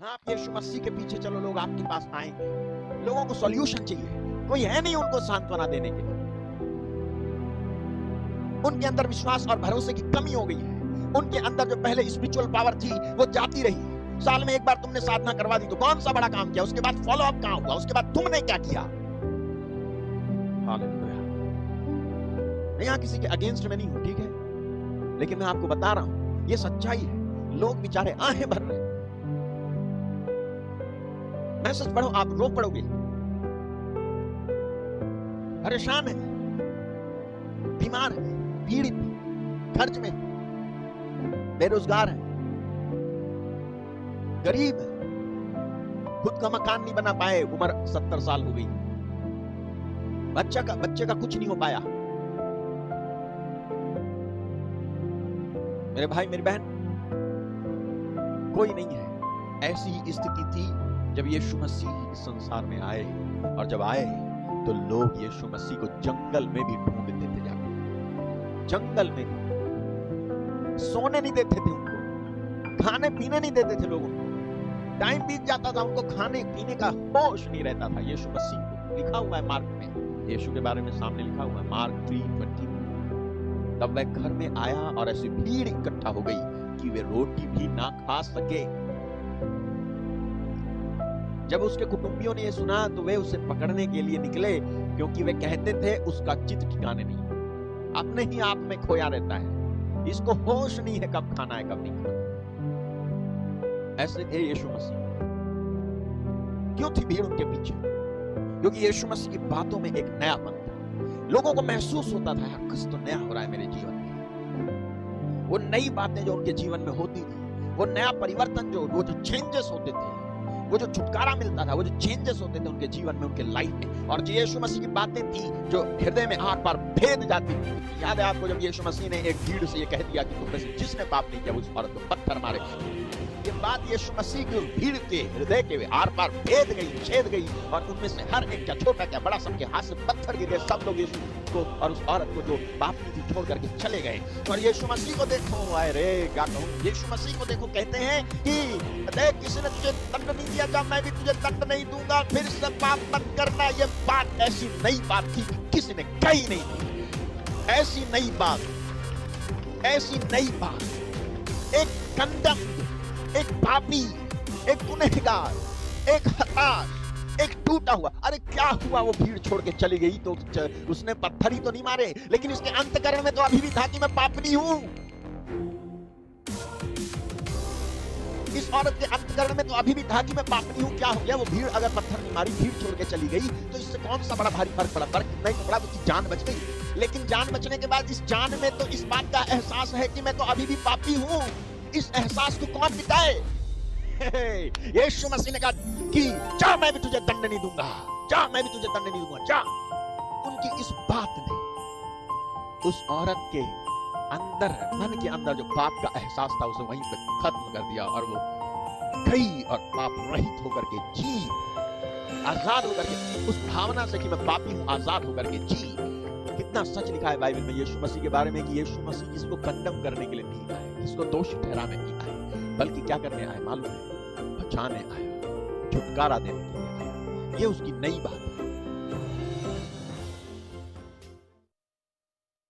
आप यीशु मसीह के पीछे चलो, लोग आपके पास आएंगे। लोगों को सॉल्यूशन चाहिए, कोई है नहीं उनको सांत्वना देने के लिए। उनके अंदर विश्वास और भरोसे की कमी हो गई है। उनके अंदर जो पहले स्पिरिचुअल पावर थी वो जाती रही। साल में एक बार तुमने साधना करवा दी तो कौन सा बड़ा काम किया, उसके बाद फॉलो अप कहां हुआ, उसके बाद तुमने क्या किया? हालेलुया। मैं यहां किसी के अगेंस्ट में नहीं हूं, ठीक है, लेकिन मैं आपको बता रहा हूं ये सच्चाई है। लोग बेचारे आहें भर रहे, मैसेज पढ़ो आप रो पड़ोगे, परेशान है, बीमार है, पीड़ित, खर्च में, बेरोजगार है, गरीब है, खुद का मकान नहीं बना पाए, उम्र 70 साल हो गई, बच्चे का कुछ नहीं हो पाया। मेरे भाई मेरी बहन, कोई नहीं है। ऐसी ही स्थिति थी जब यीशु मसीह इस संसार में आए, और जब आए तो लोग यीशु मसीह को जंगल में भी ढूंढते थे, जाकर जंगल में भी। सोने नहीं देते थे उनको, खाने पीने नहीं देते थे लोगों को। टाइम बीत जाता था, उनको खाने पीने का होश नहीं रहता था। यीशु मसीह को लिखा हुआ है मार्क में, यीशु के बारे में सामने लिखा हुआ है मार्क 3:20। तब वह घर में आया और ऐसी भीड़ इकट्ठा हो गई कि वे रोटी भी ना खा सके। जब उसके कुटुंबियों ने यह सुना तो वे उसे पकड़ने के लिए निकले, क्योंकि वे कहते थे उसका चित्त ठिकाने नहीं, अपने ही आप में खोया रहता है, इसको होश नहीं है कब खाना है कब नहीं खाना। ऐसे थे यीशु मसीह। क्यों थी भीड़ उनके पीछे? क्योंकि यीशु मसीह की बातों में एक नयापन था। लोगों को महसूस होता था यार कुछ तो नया हो रहा है मेरे जीवन में। वो नई बातें जो उनके जीवन में होती थी, वो नया परिवर्तन, वो जो चेंजेस होते थे, वो जो छुटकारा मिलता था, वो जो चेंजेस होते थे उनके जीवन में, उनके लाइफ में, और जो यीशु मसीह की बातें थी जो हृदय में आर पार भेद जाती थी। याद है आपको जब यीशु मसीह ने एक भीड़ से ये कह दिया कि तुम में से जिसने पाप नहीं किया उस औरत को पत्थर मारे। ये बात यीशु मसीह की उस भीड़ के हृदय के आर पार भेद गई, छेद गई, और उनमें से हर एक क्या छोटा क्या बड़ा सबके हाथ से पत्थर गिर गए। सब लोग यीशु को और उस औरत को जो पाप की थी छोड़ करके चले गए। और यीशु मसीह को देखो, आए रे क्या कहूं, यीशु मसीह को देखो, कहते हैं कि देख किसी ने तुझे दंड नहीं दिया, जब मैं भी तुझे दंड नहीं दूंगा, फिर से पाप मत करना। ये बात ऐसी नई बात थी कि किसी ने कही नहीं थी। ऐसी नई बात, ऐसी नई बात, एक कंडम, एक पापी, एक गुनहगार, एक हताश, एक टूटा हुआ, अरे क्या हुआ, वो भीड़ छोड़ के चली गई तो उसने पत्थर ही तो नहीं मारे, लेकिन उसके अंतःकरण में तो अभी भी था कि मैं पापी हूं। इस औरत के अंतःकरण में तो अभी भी था कि मैं पापी हूं। क्या हो गया? वो भीड़ अगर पत्थर नहीं मारी, भीड़ छोड़ के चली गई तो इससे कौन सा बड़ा भारी फर्क पड़ा? फर्क नहीं पड़ा, उसकी जान बच गई। लेकिन जान बचने के बाद इस जान में तो इस बात का एहसास है कि मैं तो अभी भी पापी हूं। इस एहसास को कौन मिटाए? यीशु मसीह ने कहा कि जा मैं भी तुझे दंड नहीं दूंगा, जा मैं भी तुझे दंड नहीं दूंगा, जा। उनकी इस बात ने उस औरत के अंदर, मन के अंदर जो पाप का एहसास था उसे वहीं पे खत्म कर दिया, और वो गई और पाप रहित होकर के जी, आजाद होकर के, उस भावना से कि मैं पापी हूं, आजाद होकर के जी। कितना सच लिखा है बाइबल में यीशु मसीह के बारे में कि यीशु मसीह किसको कंडम करने के लिए नहीं आए, किसको दोषी ठहराने नहीं आए, बल्कि क्या करने आए मालूम है? बचाने आया, छुटकारा देने के लिए आया। ये उसकी नई बात है।